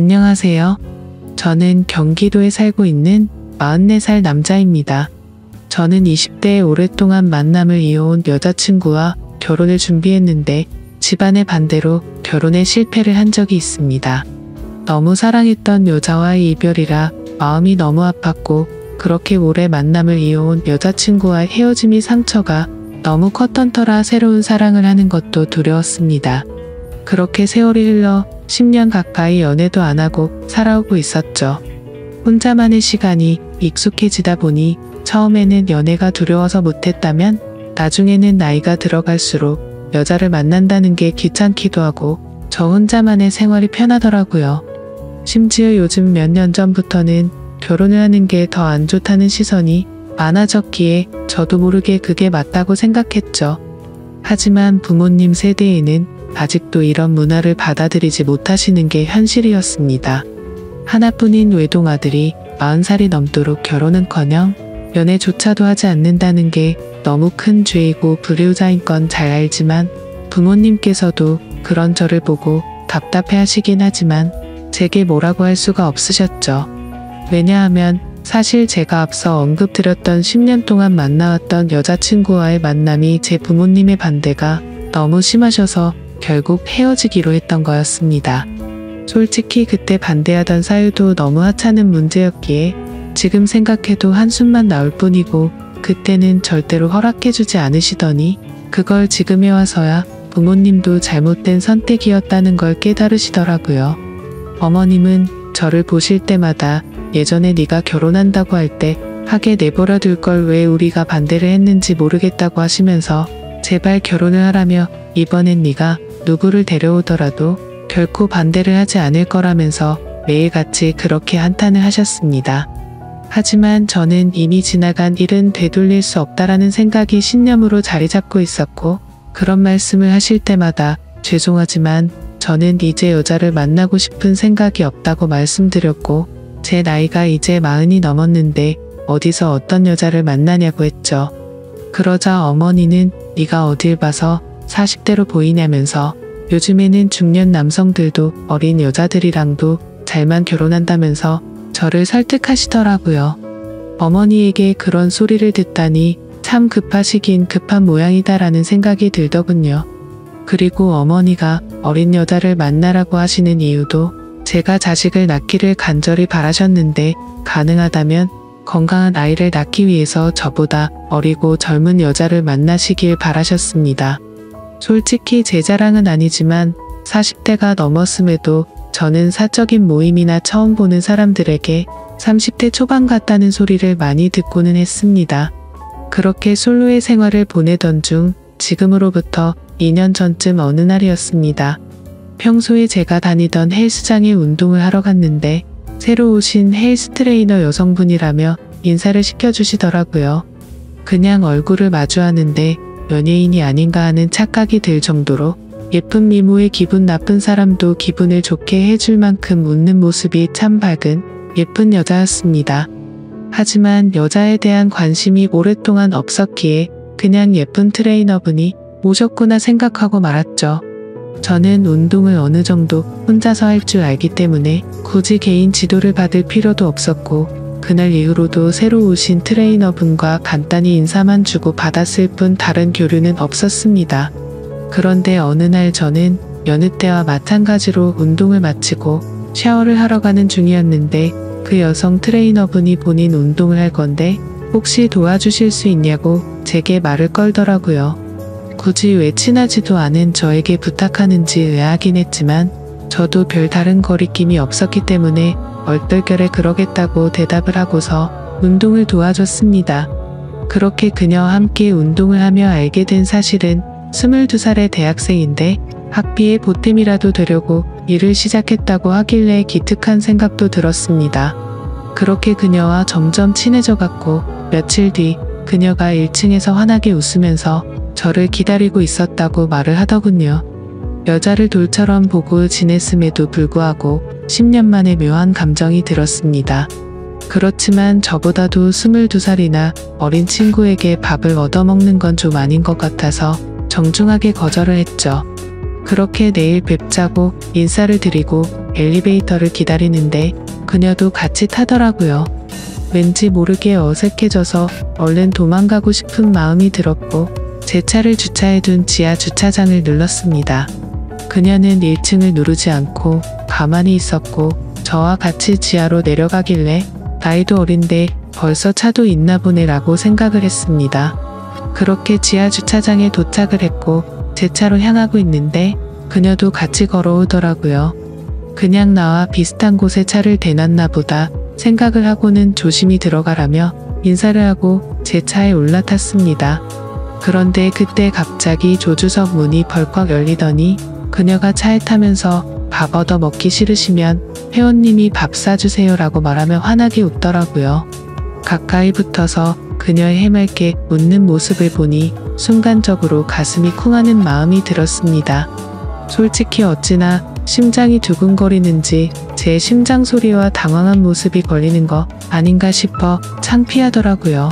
안녕하세요. 저는 경기도에 살고 있는 44살 남자입니다. 저는 20대에 오랫동안 만남을 이어온 여자친구와 결혼을 준비했는데 집안의 반대로 결혼에 실패를 한 적이 있습니다. 너무 사랑했던 여자와의 이별이라 마음이 너무 아팠고 그렇게 오래 만남을 이어온 여자친구와의 헤어짐이 상처가 너무 컸던 터라 새로운 사랑을 하는 것도 두려웠습니다. 그렇게 세월이 흘러 10년 가까이 연애도 안 하고 살아오고 있었죠. 혼자만의 시간이 익숙해지다 보니 처음에는 연애가 두려워서 못했다면 나중에는 나이가 들어갈수록 여자를 만난다는 게 귀찮기도 하고 저 혼자만의 생활이 편하더라고요. 심지어 요즘 몇 년 전부터는 결혼을 하는 게 더 안 좋다는 시선이 많아졌기에 저도 모르게 그게 맞다고 생각했죠. 하지만 부모님 세대에는 아직도 이런 문화를 받아들이지 못하시는 게 현실이었습니다. 하나뿐인 외동아들이 40살이 넘도록 결혼은커녕 연애조차도 하지 않는다는 게 너무 큰 죄이고 불효자인 건 잘 알지만 부모님께서도 그런 저를 보고 답답해 하시긴 하지만 제게 뭐라고 할 수가 없으셨죠. 왜냐하면 사실 제가 앞서 언급드렸던 10년 동안 만나왔던 여자친구와의 만남이 제 부모님의 반대가 너무 심하셔서 결국 헤어지기로 했던 거였습니다. 솔직히 그때 반대하던 사유도 너무 하찮은 문제였기에 지금 생각해도 한숨만 나올 뿐이고 그때는 절대로 허락해주지 않으시더니 그걸 지금에 와서야 부모님도 잘못된 선택이었다는 걸 깨달으시더라고요. 어머님은 저를 보실 때마다 예전에 네가 결혼한다고 할 때 하게 내버려 둘 걸 왜 우리가 반대를 했는지 모르겠다고 하시면서 제발 결혼을 하라며 이번엔 네가 누구를 데려오더라도 결코 반대를 하지 않을 거라면서 매일같이 그렇게 한탄을 하셨습니다. 하지만 저는 이미 지나간 일은 되돌릴 수 없다라는 생각이 신념으로 자리 잡고 있었고 그런 말씀을 하실 때마다 죄송하지만 저는 이제 여자를 만나고 싶은 생각이 없다고 말씀드렸고 제 나이가 이제 40이 넘었는데 어디서 어떤 여자를 만나냐고 했죠. 그러자 어머니는 네가 어딜 봐서 40대로 보이냐면서 요즘에는 중년 남성들도 어린 여자들이랑도 잘만 결혼한다면서 저를 설득하시더라고요. 어머니에게 그런 소리를 듣다니 참 급하시긴 급한 모양이다라는 생각이 들더군요. 그리고 어머니가 어린 여자를 만나라고 하시는 이유도 제가 자식을 낳기를 간절히 바라셨는데 가능하다면 건강한 아이를 낳기 위해서 저보다 어리고 젊은 여자를 만나시길 바라셨습니다. 솔직히 제 자랑은 아니지만 40대가 넘었음에도 저는 사적인 모임이나 처음 보는 사람들에게 30대 초반 같다는 소리를 많이 듣고는 했습니다. 그렇게 솔로의 생활을 보내던 중 지금으로부터 2년 전쯤 어느 날이었습니다. 평소에 제가 다니던 헬스장에 운동을 하러 갔는데 새로 오신 헬스 트레이너 여성분이라며 인사를 시켜주시더라고요. 그냥 얼굴을 마주하는데 연예인이 아닌가 하는 착각이 들 정도로 예쁜 미모에 기분 나쁜 사람도 기분을 좋게 해줄 만큼 웃는 모습이 참 밝은 예쁜 여자였습니다. 하지만 여자에 대한 관심이 오랫동안 없었기에 그냥 예쁜 트레이너분이 오셨구나 생각하고 말았죠. 저는 운동을 어느 정도 혼자서 할 줄 알기 때문에 굳이 개인 지도를 받을 필요도 없었고 그날 이후로도 새로 오신 트레이너분과 간단히 인사만 주고 받았을 뿐 다른 교류는 없었습니다. 그런데 어느 날 저는 여느 때와 마찬가지로 운동을 마치고 샤워를 하러 가는 중이었는데 그 여성 트레이너분이 본인 운동을 할 건데 혹시 도와주실 수 있냐고 제게 말을 걸더라고요. 굳이 왜 친하지도 않은 저에게 부탁하는지 의아하긴 했지만 저도 별 다른 거리낌이 없었기 때문에 얼떨결에 그러겠다고 대답을 하고서 운동을 도와줬습니다. 그렇게 그녀와 함께 운동을 하며 알게 된 사실은 22살의 대학생인데 학비에 보탬이라도 되려고 일을 시작했다고 하길래 기특한 생각도 들었습니다. 그렇게 그녀와 점점 친해져갔고 며칠 뒤 그녀가 1층에서 환하게 웃으면서 저를 기다리고 있었다고 말을 하더군요. 여자를 돌처럼 보고 지냈음에도 불구하고 10년 만에 묘한 감정이 들었습니다. 그렇지만 저보다도 22살이나 어린 친구에게 밥을 얻어먹는 건 좀 아닌 것 같아서 정중하게 거절을 했죠. 그렇게 내일 뵙자고 인사를 드리고 엘리베이터를 기다리는데 그녀도 같이 타더라고요. 왠지 모르게 어색해져서 얼른 도망가고 싶은 마음이 들었고 제 차를 주차해둔 지하 주차장을 눌렀습니다. 그녀는 1층을 누르지 않고 가만히 있었고 저와 같이 지하로 내려가길래 나이도 어린데 벌써 차도 있나 보네 라고 생각을 했습니다. 그렇게 지하 주차장에 도착을 했고 제 차로 향하고 있는데 그녀도 같이 걸어오더라고요. 그냥 나와 비슷한 곳에 차를 대놨나 보다 생각을 하고는 조심히 들어가라며 인사를 하고 제 차에 올라탔습니다. 그런데 그때 갑자기 조주석 문이 벌컥 열리더니 그녀가 차에 타면서 밥 얻어 먹기 싫으시면 회원님이 밥 사주세요 라고 말하며 환하게 웃더라고요. 가까이 붙어서 그녀의 해맑게 웃는 모습을 보니 순간적으로 가슴이 쿵하는 마음이 들었습니다. 솔직히 어찌나 심장이 두근거리는지 제 심장 소리와 당황한 모습이 걸리는 거 아닌가 싶어 창피하더라고요.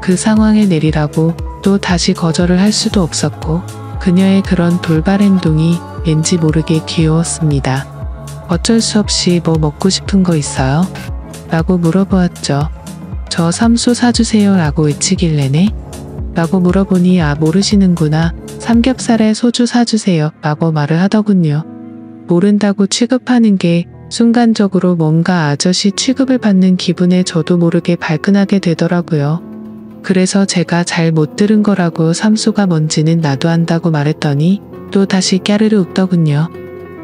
그 상황에 내리라고 또 다시 거절을 할 수도 없었고 그녀의 그런 돌발 행동이 왠지 모르게 귀여웠습니다. 어쩔 수 없이 뭐 먹고 싶은 거 있어요? 라고 물어보았죠. 저 삼수 사주세요 라고 외치길래네? 라고 물어보니 아 모르시는구나. 삼겹살에 소주 사주세요 라고 말을 하더군요. 모른다고 취급하는 게 순간적으로 뭔가 아저씨 취급을 받는 기분에 저도 모르게 발끈하게 되더라고요. 그래서 제가 잘 못 들은 거라고 삼수가 뭔지는 나도 안다고 말했더니 또 다시 까르르 웃더군요.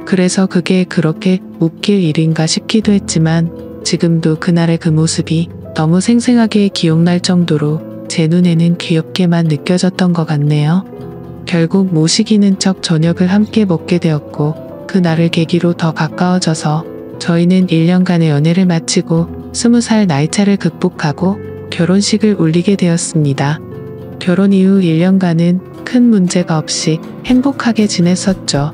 그래서 그게 그렇게 웃길 일인가 싶기도 했지만 지금도 그날의 그 모습이 너무 생생하게 기억날 정도로 제 눈에는 귀엽게만 느껴졌던 것 같네요. 결국 모시기는 척 저녁을 함께 먹게 되었고 그날을 계기로 더 가까워져서 저희는 1년간의 연애를 마치고 20살 나이차를 극복하고 결혼식을 올리게 되었습니다. 결혼 이후 1년간은 큰 문제가 없이 행복하게 지냈었죠.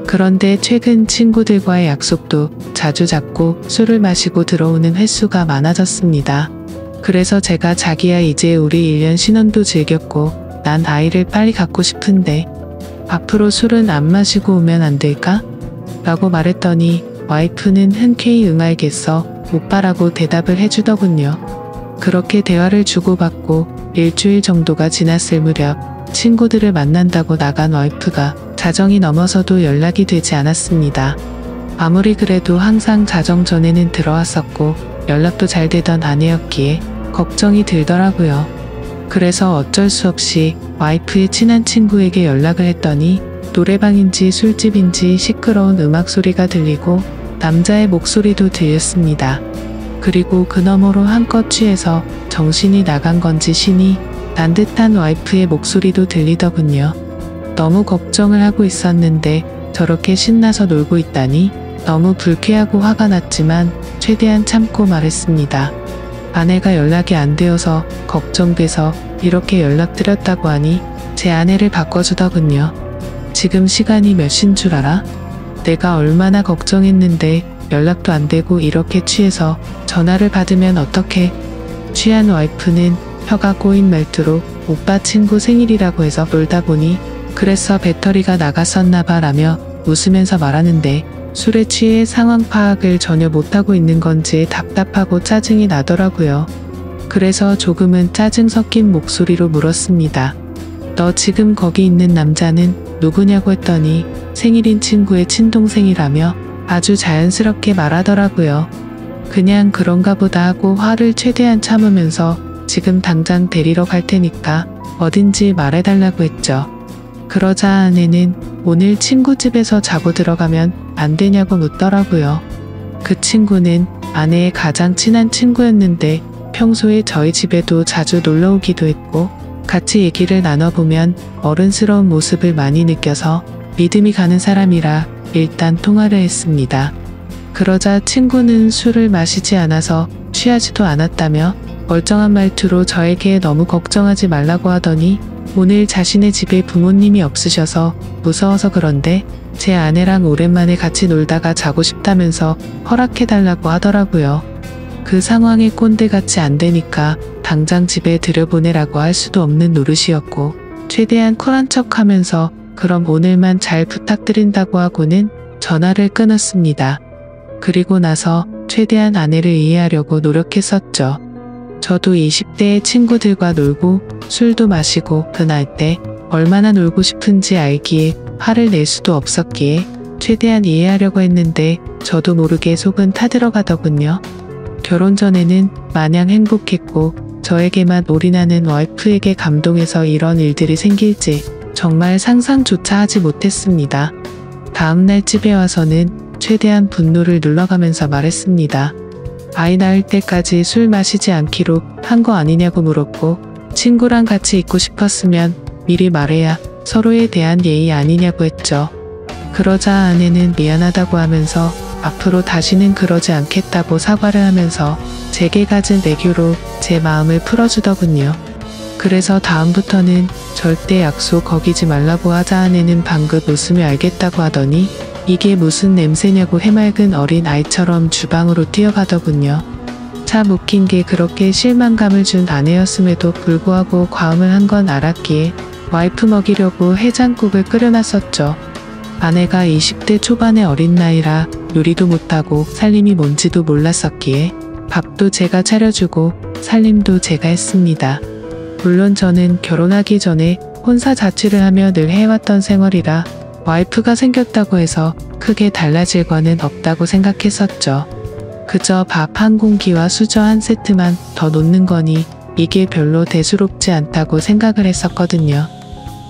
그런데 최근 친구들과의 약속도 자주 잡고 술을 마시고 들어오는 횟수가 많아졌습니다. 그래서 제가 자기야 이제 우리 1년 신혼도 즐겼고 난 아이를 빨리 갖고 싶은데 앞으로 술은 안 마시고 오면 안 될까? 라고 말했더니 와이프는 흔쾌히 응알겠어 오빠라고 대답을 해주더군요. 그렇게 대화를 주고받고 일주일 정도가 지났을 무렵 친구들을 만난다고 나간 와이프가 자정이 넘어서도 연락이 되지 않았습니다. 아무리 그래도 항상 자정 전에는 들어왔었고 연락도 잘 되던 아내였기에 걱정이 들더라고요. 그래서 어쩔 수 없이 와이프의 친한 친구에게 연락을 했더니 노래방인지 술집인지 시끄러운 음악 소리가 들리고 남자의 목소리도 들렸습니다. 그리고 그 너머로 한껏 취해서 정신이 나간 건지 신이 난 듯한 와이프의 목소리도 들리더군요. 너무 걱정을 하고 있었는데 저렇게 신나서 놀고 있다니 너무 불쾌하고 화가 났지만 최대한 참고 말했습니다. 아내가 연락이 안 되어서 걱정돼서 이렇게 연락드렸다고 하니 제 아내를 바꿔주더군요. 지금 시간이 몇 시인 줄 알아? 내가 얼마나 걱정했는데 연락도 안 되고 이렇게 취해서 전화를 받으면 어떡해? 취한 와이프는 혀가 꼬인 말투로 오빠 친구 생일이라고 해서 놀다 보니 그래서 배터리가 나갔었나봐 라며 웃으면서 말하는데 술에 취해 상황 파악을 전혀 못하고 있는 건지 답답하고 짜증이 나더라고요. 그래서 조금은 짜증 섞인 목소리로 물었습니다. 너 지금 거기 있는 남자는 누구냐고 했더니 생일인 친구의 친동생이라며 아주 자연스럽게 말하더라고요. 그냥 그런가 보다 하고 화를 최대한 참으면서 지금 당장 데리러 갈 테니까 어딘지 말해달라고 했죠. 그러자 아내는 오늘 친구 집에서 자고 들어가면 안 되냐고 묻더라고요. 그 친구는 아내의 가장 친한 친구였는데 평소에 저희 집에도 자주 놀러 오기도 했고 같이 얘기를 나눠보면 어른스러운 모습을 많이 느껴서 믿음이 가는 사람이라 일단 통화를 했습니다. 그러자 친구는 술을 마시지 않아서 취하지도 않았다며 멀쩡한 말투로 저에게 너무 걱정하지 말라고 하더니 오늘 자신의 집에 부모님이 없으셔서 무서워서 그런데 제 아내랑 오랜만에 같이 놀다가 자고 싶다면서 허락해달라고 하더라고요. 그 상황에 꼰대같이 안 되니까 당장 집에 들여보내라고 할 수도 없는 노릇이었고 최대한 쿨한 척하면서 그럼 오늘만 잘 부탁드린다고 하고는 전화를 끊었습니다. 그리고 나서 최대한 아내를 이해하려고 노력했었죠. 저도 20대의 친구들과 놀고 술도 마시고 그날 때 얼마나 놀고 싶은지 알기에 화를 낼 수도 없었기에 최대한 이해하려고 했는데 저도 모르게 속은 타들어가더군요. 결혼 전에는 마냥 행복했고 저에게만 올인하는 와이프에게 감동해서 이런 일들이 생길지 정말 상상조차 하지 못했습니다. 다음날 집에 와서는 최대한 분노를 눌러가면서 말했습니다. 아이 낳을 때까지 술 마시지 않기로 한 거 아니냐고 물었고 친구랑 같이 있고 싶었으면 미리 말해야 서로에 대한 예의 아니냐고 했죠. 그러자 아내는 미안하다고 하면서 앞으로 다시는 그러지 않겠다고 사과를 하면서 제게 가진 애교로 제 마음을 풀어주더군요. 그래서 다음부터는 절대 약속 어기지 말라고 하자 아내는 방긋 웃으며 알겠다고 하더니 이게 무슨 냄새냐고 해맑은 어린 아이처럼 주방으로 뛰어가더군요. 참 웃긴 게 그렇게 실망감을 준 아내였음에도 불구하고 과음을 한 건 알았기에 와이프 먹이려고 해장국을 끓여놨었죠. 아내가 20대 초반의 어린 나이라 요리도 못하고 살림이 뭔지도 몰랐었기에 밥도 제가 차려주고 살림도 제가 했습니다. 물론 저는 결혼하기 전에 혼사 자취를 하며 늘 해왔던 생활이라 와이프가 생겼다고 해서 크게 달라질 거는 없다고 생각했었죠. 그저 밥 한 공기와 수저 한 세트만 더 놓는 거니 이게 별로 대수롭지 않다고 생각을 했었거든요.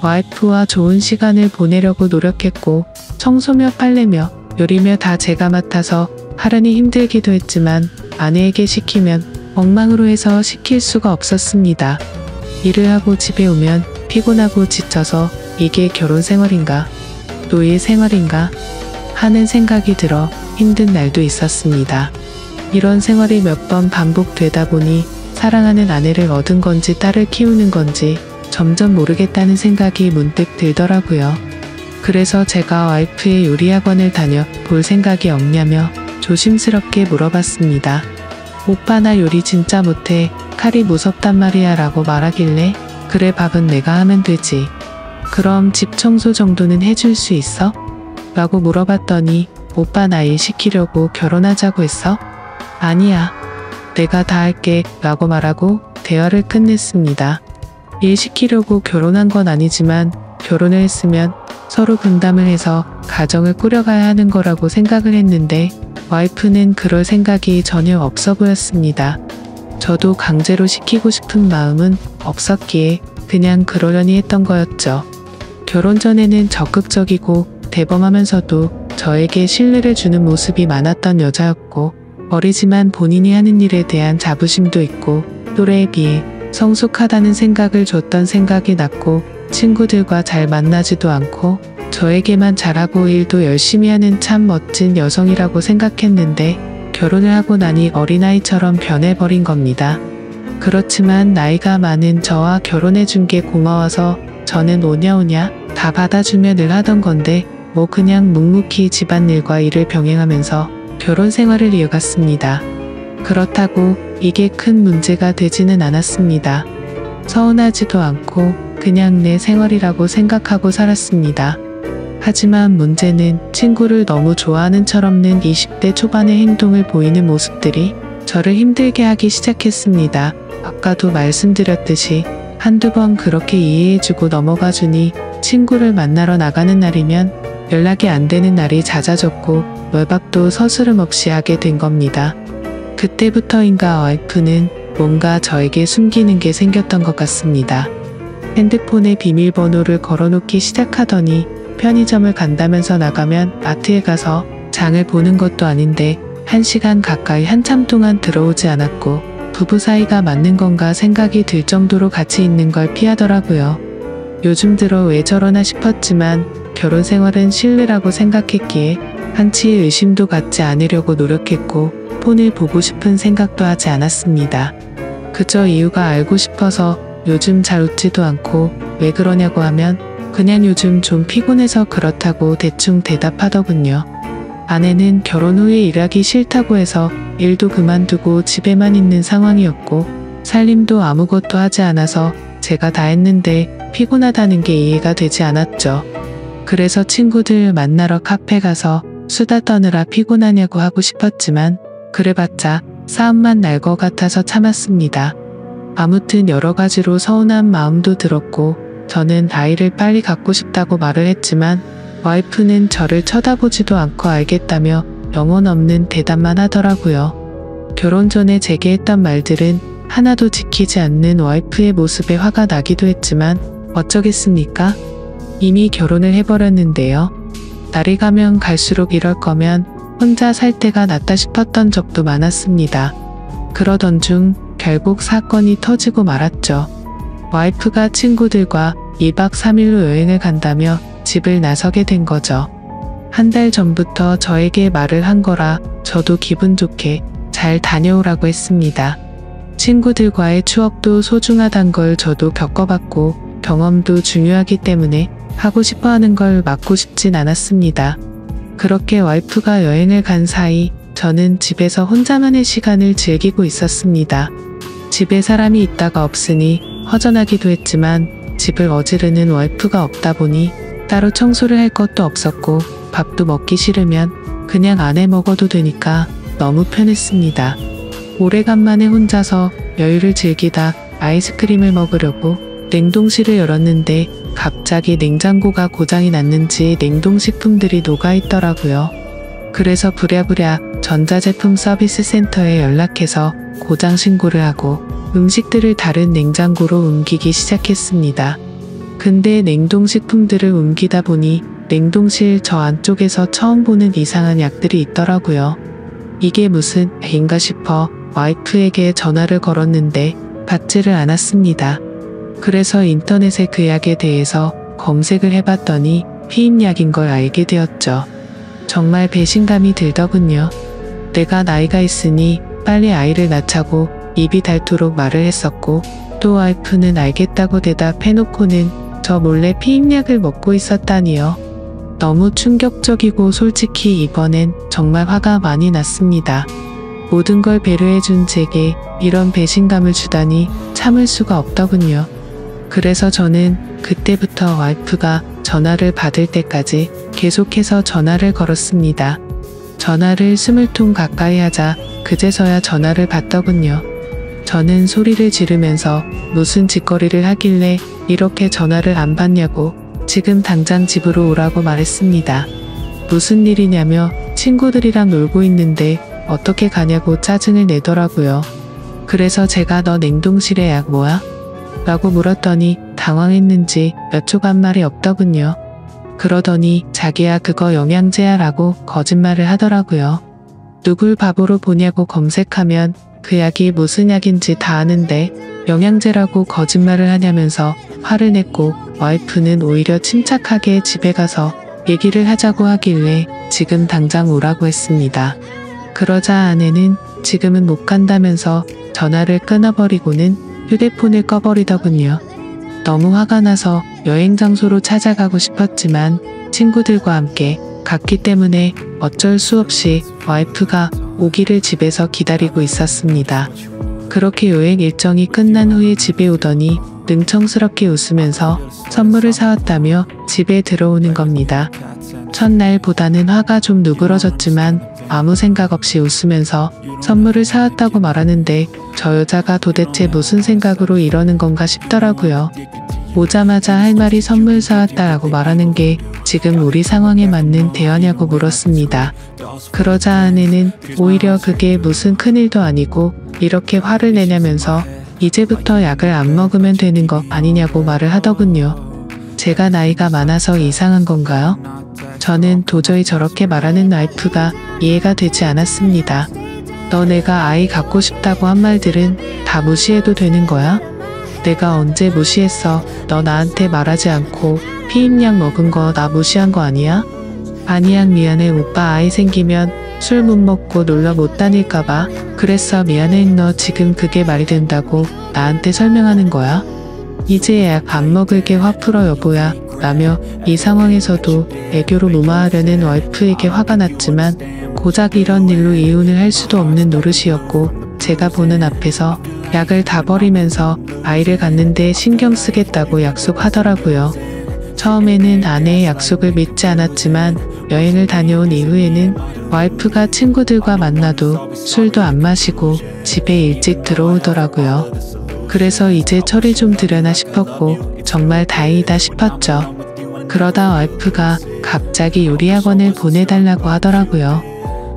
와이프와 좋은 시간을 보내려고 노력했고 청소며 빨래며 요리며 다 제가 맡아서 하려니 힘들기도 했지만 아내에게 시키면 엉망으로 해서 시킬 수가 없었습니다. 일을 하고 집에 오면 피곤하고 지쳐서 이게 결혼 생활인가? 노예 생활인가? 하는 생각이 들어 힘든 날도 있었습니다. 이런 생활이 몇 번 반복되다 보니 사랑하는 아내를 얻은 건지 딸을 키우는 건지 점점 모르겠다는 생각이 문득 들더라고요. 그래서 제가 와이프의 요리학원을 다녀 볼 생각이 없냐며 조심스럽게 물어봤습니다. 오빠 나 요리 진짜 못해. 칼이 무섭단 말이야 라고 말하길래 그래 밥은 내가 하면 되지. 그럼 집 청소 정도는 해줄 수 있어? 라고 물어봤더니 오빠 나 일 시키려고 결혼하자고 했어? 아니야. 내가 다 할게 라고 말하고 대화를 끝냈습니다. 일 시키려고 결혼한 건 아니지만 결혼을 했으면 서로 분담을 해서 가정을 꾸려가야 하는 거라고 생각을 했는데 와이프는 그럴 생각이 전혀 없어 보였습니다. 저도 강제로 시키고 싶은 마음은 없었기에 그냥 그러려니 했던 거였죠. 결혼 전에는 적극적이고 대범하면서도 저에게 신뢰를 주는 모습이 많았던 여자였고 어리지만 본인이 하는 일에 대한 자부심도 있고 또래에 비해 성숙하다는 생각을 줬던 생각이 났고 친구들과 잘 만나지도 않고 저에게만 잘하고 일도 열심히 하는 참 멋진 여성이라고 생각했는데 결혼을 하고 나니 어린아이처럼 변해버린 겁니다. 그렇지만 나이가 많은 저와 결혼해준 게 고마워서 저는 오냐오냐 다 받아주며 늘 하던 건데 뭐 그냥 묵묵히 집안일과 일을 병행하면서 결혼 생활을 이어갔습니다. 그렇다고 이게 큰 문제가 되지는 않았습니다. 서운하지도 않고 그냥 내 생활이라고 생각하고 살았습니다. 하지만 문제는 친구를 너무 좋아하는 철없는 20대 초반의 행동을 보이는 모습들이 저를 힘들게 하기 시작했습니다. 아까도 말씀드렸듯이 한두 번 그렇게 이해해주고 넘어가주니 친구를 만나러 나가는 날이면 연락이 안 되는 날이 잦아졌고 외박도 서스름없이 하게 된 겁니다. 그때부터인가 와이프는 뭔가 저에게 숨기는 게 생겼던 것 같습니다. 핸드폰에 비밀번호를 걸어놓기 시작하더니 편의점을 간다면서 나가면 마트에 가서 장을 보는 것도 아닌데 1시간 가까이 한참 동안 들어오지 않았고 부부 사이가 맞는 건가 생각이 들 정도로 같이 있는 걸 피하더라고요. 요즘 들어 왜 저러나 싶었지만 결혼 생활은 신뢰라고 생각했기에 한치의 의심도 갖지 않으려고 노력했고 폰을 보고 싶은 생각도 하지 않았습니다. 그저 이유가 알고 싶어서 요즘 잘 웃지도 않고 왜 그러냐고 하면 그냥 요즘 좀 피곤해서 그렇다고 대충 대답하더군요. 아내는 결혼 후에 일하기 싫다고 해서 일도 그만두고 집에만 있는 상황이었고 살림도 아무것도 하지 않아서 제가 다 했는데 피곤하다는 게 이해가 되지 않았죠. 그래서 친구들 만나러 카페 가서 수다 떠느라 피곤하냐고 하고 싶었지만 그래봤자 싸움만 날 것 같아서 참았습니다. 아무튼 여러 가지로 서운한 마음도 들었고 저는 아이를 빨리 갖고 싶다고 말을 했지만 와이프는 저를 쳐다보지도 않고 알겠다며 영혼 없는 대답만 하더라고요. 결혼 전에 제게 했던 말들은 하나도 지키지 않는 와이프의 모습에 화가 나기도 했지만 어쩌겠습니까? 이미 결혼을 해버렸는데요. 날이 가면 갈수록 이럴 거면 혼자 살 때가 낫다 싶었던 적도 많았습니다. 그러던 중 결국 사건이 터지고 말았죠. 와이프가 친구들과 2박 3일로 여행을 간다며 집을 나서게 된 거죠. 한 달 전부터 저에게 말을 한 거라 저도 기분 좋게 잘 다녀오라고 했습니다. 친구들과의 추억도 소중하단 걸 저도 겪어봤고 경험도 중요하기 때문에 하고 싶어 하는 걸 막고 싶진 않았습니다. 그렇게 와이프가 여행을 간 사이 저는 집에서 혼자만의 시간을 즐기고 있었습니다. 집에 사람이 있다가 없으니 허전하기도 했지만 집을 어지르는 와이프가 없다 보니 따로 청소를 할 것도 없었고 밥도 먹기 싫으면 그냥 안 해 먹어도 되니까 너무 편했습니다. 오래간만에 혼자서 여유를 즐기다 아이스크림을 먹으려고 냉동실을 열었는데 갑자기 냉장고가 고장이 났는지 냉동식품들이 녹아있더라고요. 그래서 부랴부랴 전자제품 서비스 센터에 연락해서 고장 신고를 하고 음식들을 다른 냉장고로 옮기기 시작했습니다. 근데 냉동식품들을 옮기다 보니 냉동실 저 안쪽에서 처음 보는 이상한 약들이 있더라고요. 이게 무슨 애인가 싶어 와이프에게 전화를 걸었는데 받지를 않았습니다. 그래서 인터넷에 그 약에 대해서 검색을 해봤더니 피임약인 걸 알게 되었죠. 정말 배신감이 들더군요. 내가 나이가 있으니 빨리 아이를 낳자고 입이 닳도록 말을 했었고 또 와이프는 알겠다고 대답해놓고는 저 몰래 피임약을 먹고 있었다니요. 너무 충격적이고 솔직히 이번엔 정말 화가 많이 났습니다. 모든 걸 배려해준 제게 이런 배신감을 주다니 참을 수가 없더군요. 그래서 저는 그때부터 와이프가 전화를 받을 때까지 계속해서 전화를 걸었습니다. 전화를 20통 가까이 하자 그제서야 전화를 받더군요. 저는 소리를 지르면서 무슨 짓거리를 하길래 이렇게 전화를 안 받냐고 지금 당장 집으로 오라고 말했습니다. 무슨 일이냐며 친구들이랑 놀고 있는데 어떻게 가냐고 짜증을 내더라고요. 그래서 제가 너 냉동실에 약 뭐야? 라고 물었더니 당황했는지 몇 초간 말이 없더군요. 그러더니 자기야 그거 영양제야 라고 거짓말을 하더라고요. 누굴 바보로 보냐고 검색하면 그 약이 무슨 약인지 다 아는데 영양제라고 거짓말을 하냐면서 화를 냈고 와이프는 오히려 침착하게 집에 가서 얘기를 하자고 하길래 지금 당장 오라고 했습니다. 그러자 아내는 지금은 못 간다면서 전화를 끊어버리고는 휴대폰을 꺼버리더군요. 너무 화가 나서 여행 장소로 찾아가고 싶었지만 친구들과 함께 갔기 때문에 어쩔 수 없이 와이프가 오기를 집에서 기다리고 있었습니다. 그렇게 여행 일정이 끝난 후에 집에 오더니 능청스럽게 웃으면서 선물을 사왔다며 집에 들어오는 겁니다. 첫날보다는 화가 좀 누그러졌지만 아무 생각 없이 웃으면서 선물을 사왔다고 말하는데 저 여자가 도대체 무슨 생각으로 이러는 건가 싶더라고요. 오자마자 할 말이 선물 사왔다라고 말하는 게 지금 우리 상황에 맞는 대화냐고 물었습니다. 그러자 아내는 오히려 그게 무슨 큰일도 아니고 이렇게 화를 내냐면서 이제부터 약을 안 먹으면 되는 거 아니냐고 말을 하더군요. 제가 나이가 많아서 이상한 건가요? 저는 도저히 저렇게 말하는 와이프가 이해가 되지 않았습니다. 너 내가 아이 갖고 싶다고 한 말들은 다 무시해도 되는 거야? 내가 언제 무시했어? 너 나한테 말하지 않고 피임약 먹은 거 나 무시한 거 아니야? 아니야 미안해 오빠 아이 생기면 술 못 먹고 놀러 못 다닐까봐 그랬어 미안해 너 지금 그게 말이 된다고 나한테 설명하는 거야? 이제 약 안 먹을게 화 풀어 여보야 라며 이 상황에서도 애교로 무마하려는 와이프에게 화가 났지만 고작 이런 일로 이혼을 할 수도 없는 노릇이었고 제가 보는 앞에서 약을 다 버리면서 아이를 갖는데 신경 쓰겠다고 약속하더라고요. 처음에는 아내의 약속을 믿지 않았지만 여행을 다녀온 이후에는 와이프가 친구들과 만나도 술도 안 마시고 집에 일찍 들어오더라고요. 그래서 이제 철이 좀 들여나 싶었고 정말 다행이다 싶었죠. 그러다 와이프가 갑자기 요리학원을 보내달라고 하더라고요.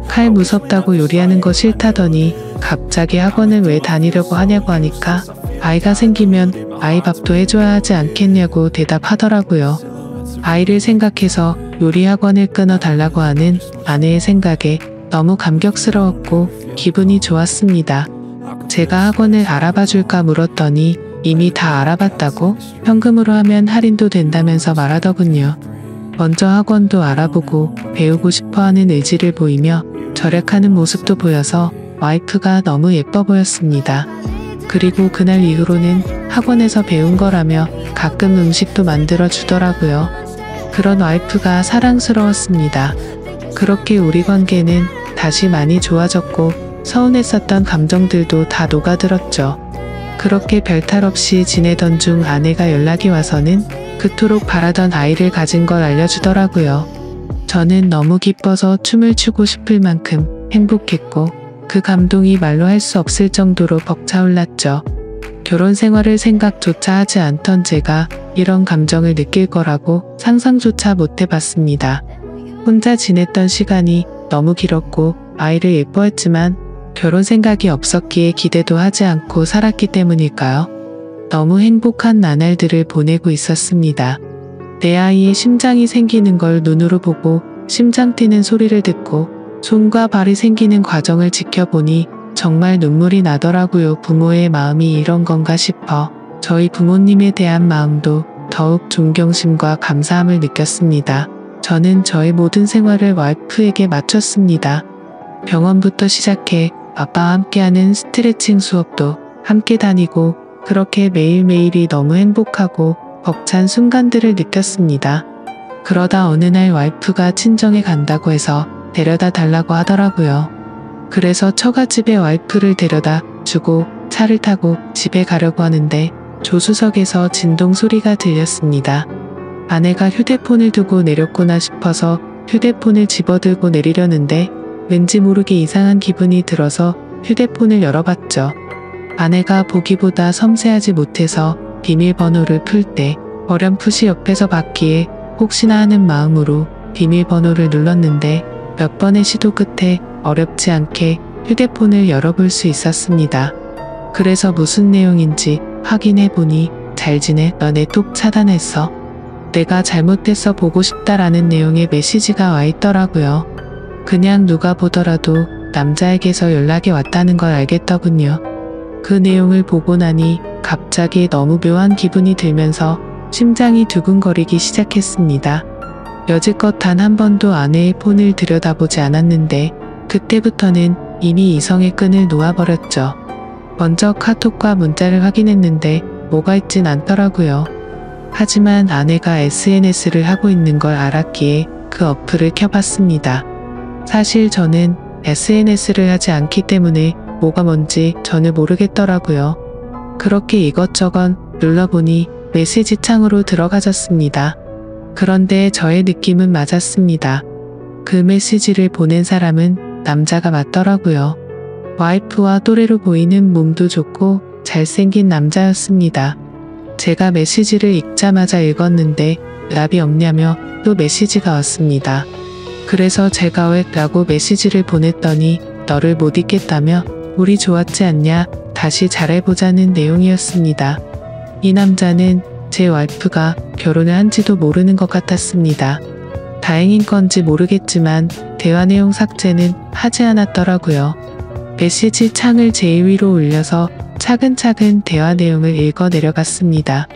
칼 무섭다고 요리하는 거 싫다더니 갑자기 학원을 왜 다니려고 하냐고 하니까 아이가 생기면 아이 밥도 해줘야 하지 않겠냐고 대답하더라고요. 아이를 생각해서 요리 학원을 끊어달라고 하는 아내의 생각에 너무 감격스러웠고 기분이 좋았습니다. 제가 학원을 알아봐줄까 물었더니 이미 다 알아봤다고 현금으로 하면 할인도 된다면서 말하더군요. 먼저 학원도 알아보고 배우고 싶어하는 의지를 보이며 절약하는 모습도 보여서 와이프가 너무 예뻐 보였습니다. 그리고 그날 이후로는 학원에서 배운 거라며 가끔 음식도 만들어 주더라고요. 그런 와이프가 사랑스러웠습니다. 그렇게 우리 관계는 다시 많이 좋아졌고 서운했었던 감정들도 다 녹아들었죠. 그렇게 별탈 없이 지내던 중 아내가 연락이 와서는 그토록 바라던 아이를 가진 걸 알려주더라고요. 저는 너무 기뻐서 춤을 추고 싶을 만큼 행복했고 그 감동이 말로 할 수 없을 정도로 벅차올랐죠. 결혼 생활을 생각조차 하지 않던 제가 이런 감정을 느낄 거라고 상상조차 못 해봤습니다. 혼자 지냈던 시간이 너무 길었고 아이를 예뻐했지만 결혼 생각이 없었기에 기대도 하지 않고 살았기 때문일까요? 너무 행복한 나날들을 보내고 있었습니다. 내 아이의 심장이 생기는 걸 눈으로 보고 심장 뛰는 소리를 듣고 손과 발이 생기는 과정을 지켜보니 정말 눈물이 나더라고요. 부모의 마음이 이런 건가 싶어 저희 부모님에 대한 마음도 더욱 존경심과 감사함을 느꼈습니다. 저는 저의 모든 생활을 와이프에게 맞췄습니다. 병원부터 시작해 아빠와 함께하는 스트레칭 수업도 함께 다니고 그렇게 매일매일이 너무 행복하고 벅찬 순간들을 느꼈습니다. 그러다 어느 날 와이프가 친정에 간다고 해서 데려다 달라고 하더라고요. 그래서 처갓집에 와이프를 데려다 주고 차를 타고 집에 가려고 하는데 조수석에서 진동 소리가 들렸습니다. 아내가 휴대폰을 두고 내렸구나 싶어서 휴대폰을 집어들고 내리려는데 왠지 모르게 이상한 기분이 들어서 휴대폰을 열어봤죠. 아내가 보기보다 섬세하지 못해서 비밀번호를 풀 때 어렴풋이 옆에서 받기에 혹시나 하는 마음으로 비밀번호를 눌렀는데 몇 번의 시도 끝에 어렵지 않게 휴대폰을 열어볼 수 있었습니다. 그래서 무슨 내용인지 확인해보니 잘 지내? 너네 톡 차단했어? 내가 잘못했어 보고 싶다라는 내용의 메시지가 와 있더라고요. 그냥 누가 보더라도 남자에게서 연락이 왔다는 걸 알겠더군요. 그 내용을 보고 나니 갑자기 너무 묘한 기분이 들면서 심장이 두근거리기 시작했습니다. 여지껏 단 한 번도 아내의 폰을 들여다보지 않았는데 그때부터는 이미 이성의 끈을 놓아버렸죠. 먼저 카톡과 문자를 확인했는데 뭐가 있진 않더라고요. 하지만 아내가 SNS를 하고 있는 걸 알았기에 그 어플을 켜봤습니다. 사실 저는 SNS를 하지 않기 때문에 뭐가 뭔지 전혀 모르겠더라고요. 그렇게 이것저것 눌러보니 메시지 창으로 들어가졌습니다. 그런데 저의 느낌은 맞았습니다. 그 메시지를 보낸 사람은 남자가 맞더라고요. 와이프와 또래로 보이는 몸도 좋고 잘생긴 남자였습니다. 제가 메시지를 읽자마자 읽었는데 답이 없냐며 또 메시지가 왔습니다. 그래서 제가 왜? 라고 메시지를 보냈더니 너를 못 잊겠다며 우리 좋았지 않냐? 다시 잘해보자는 내용이었습니다. 이 남자는 제 와이프가 결혼을 한지도 모르는 것 같았습니다. 다행인 건지 모르겠지만 대화 내용 삭제는 하지 않았더라고요. 메시지 창을 제일 위로 올려서 차근차근 대화 내용을 읽어 내려갔습니다.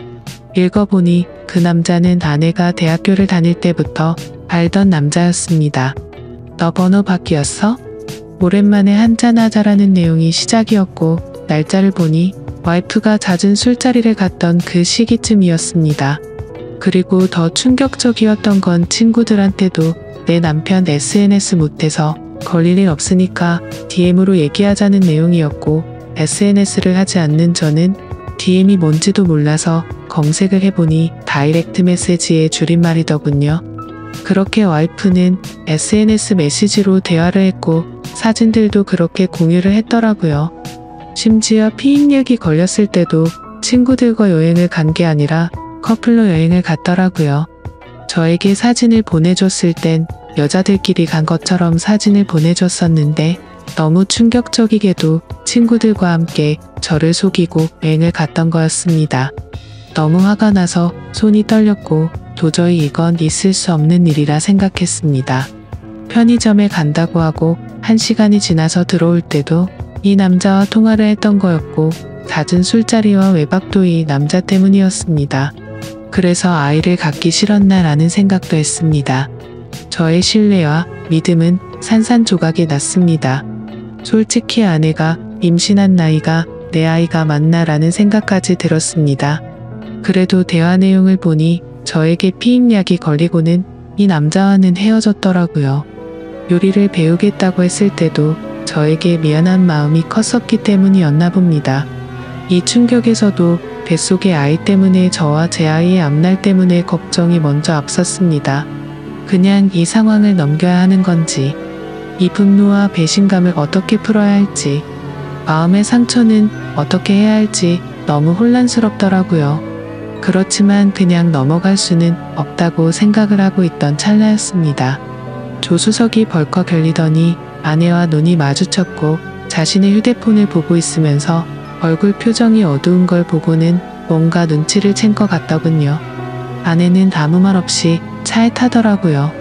읽어보니 그 남자는 아내가 대학교를 다닐 때부터 알던 남자였습니다. 너 번호 바뀌었어? 오랜만에 한잔하자라는 내용이 시작이었고 날짜를 보니 와이프가 잦은 술자리를 갔던 그 시기쯤이었습니다. 그리고 더 충격적이었던 건 친구들한테도 내 남편 SNS 못해서 걸릴 일 없으니까 DM으로 얘기하자는 내용이었고 SNS를 하지 않는 저는 DM이 뭔지도 몰라서 검색을 해보니 다이렉트 메시지의 줄임말이더군요. 그렇게 와이프는 SNS 메시지로 대화를 했고 사진들도 그렇게 공유를 했더라고요. 심지어 피임약이 걸렸을 때도 친구들과 여행을 간 게 아니라 커플로 여행을 갔더라고요. 저에게 사진을 보내줬을 땐 여자들끼리 간 것처럼 사진을 보내줬었는데 너무 충격적이게도 친구들과 함께 저를 속이고 여행을 갔던 거였습니다. 너무 화가 나서 손이 떨렸고 도저히 이건 있을 수 없는 일이라 생각했습니다. 편의점에 간다고 하고 1시간이 지나서 들어올 때도 이 남자와 통화를 했던 거였고 잦은 술자리와 외박도 이 남자 때문이었습니다. 그래서 아이를 갖기 싫었나 라는 생각도 했습니다. 저의 신뢰와 믿음은 산산조각이 났습니다. 솔직히 아내가 임신한 나이가 내 아이가 맞나 라는 생각까지 들었습니다. 그래도 대화 내용을 보니 저에게 피임약이 걸리고는 이 남자와는 헤어졌더라고요. 요리를 배우겠다고 했을 때도 저에게 미안한 마음이 컸었기 때문이었나 봅니다. 이 충격에서도 뱃속의 아이 때문에 저와 제 아이의 앞날 때문에 걱정이 먼저 앞섰습니다. 그냥 이 상황을 넘겨야 하는 건지, 이 분노와 배신감을 어떻게 풀어야 할지, 마음의 상처는 어떻게 해야 할지 너무 혼란스럽더라고요. 그렇지만 그냥 넘어갈 수는 없다고 생각을 하고 있던 찰나였습니다. 조수석이 벌컥 열리더니 아내와 눈이 마주쳤고 자신의 휴대폰을 보고 있으면서 얼굴 표정이 어두운 걸 보고는 뭔가 눈치를 챈 것 같더군요. 아내는 아무 말 없이 차에 타더라고요.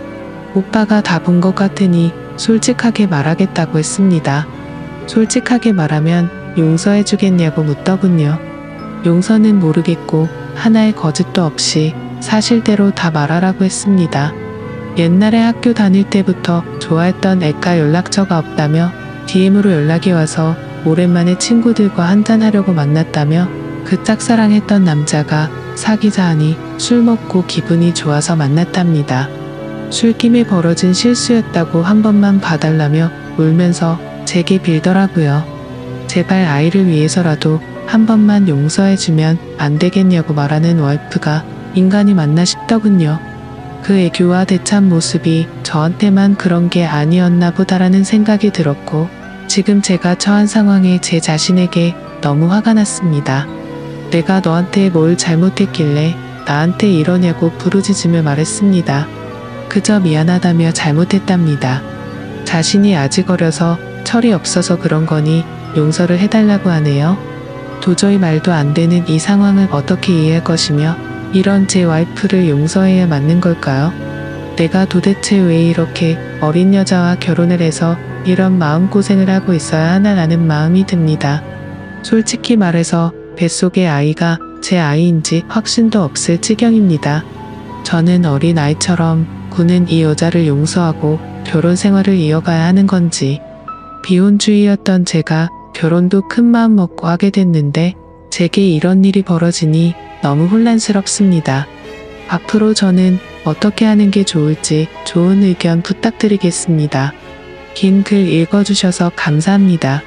오빠가 다 본 것 같으니 솔직하게 말하겠다고 했습니다. 솔직하게 말하면 용서해주겠냐고 묻더군요. 용서는 모르겠고 하나의 거짓도 없이 사실대로 다 말하라고 했습니다. 옛날에 학교 다닐 때부터 좋아했던 애가 연락처가 없다며 DM으로 연락이 와서 오랜만에 친구들과 한잔하려고 만났다며 그 짝사랑했던 남자가 사귀자 하니 술 먹고 기분이 좋아서 만났답니다. 술김에 벌어진 실수였다고 한 번만 봐달라며 울면서 제게 빌더라고요. 제발 아이를 위해서라도 한 번만 용서해주면 안 되겠냐고 말하는 와이프가 인간이 맞나 싶더군요. 그 애교와 대참 모습이 저한테만 그런 게 아니었나 보다라는 생각이 들었고 지금 제가 처한 상황에 제 자신에게 너무 화가 났습니다. 내가 너한테 뭘 잘못했길래 나한테 이러냐고 부르짖으며 말했습니다. 그저 미안하다며 잘못했답니다. 자신이 아직 어려서 철이 없어서 그런 거니 용서를 해달라고 하네요. 도저히 말도 안 되는 이 상황을 어떻게 이해할 것이며 이런 제 와이프를 용서해야 맞는 걸까요? 내가 도대체 왜 이렇게 어린 여자와 결혼을 해서 이런 마음고생을 하고 있어야 하나라는 마음이 듭니다. 솔직히 말해서 뱃속의 아이가 제 아이인지 확신도 없을 지경입니다. 저는 어린 아이처럼 구는 이 여자를 용서하고 결혼 생활을 이어가야 하는 건지, 비혼주의였던 제가 결혼도 큰 마음 먹고 하게 됐는데 제게 이런 일이 벌어지니 너무 혼란스럽습니다. 앞으로 저는 어떻게 하는 게 좋을지 좋은 의견 부탁드리겠습니다. 긴 글 읽어주셔서 감사합니다.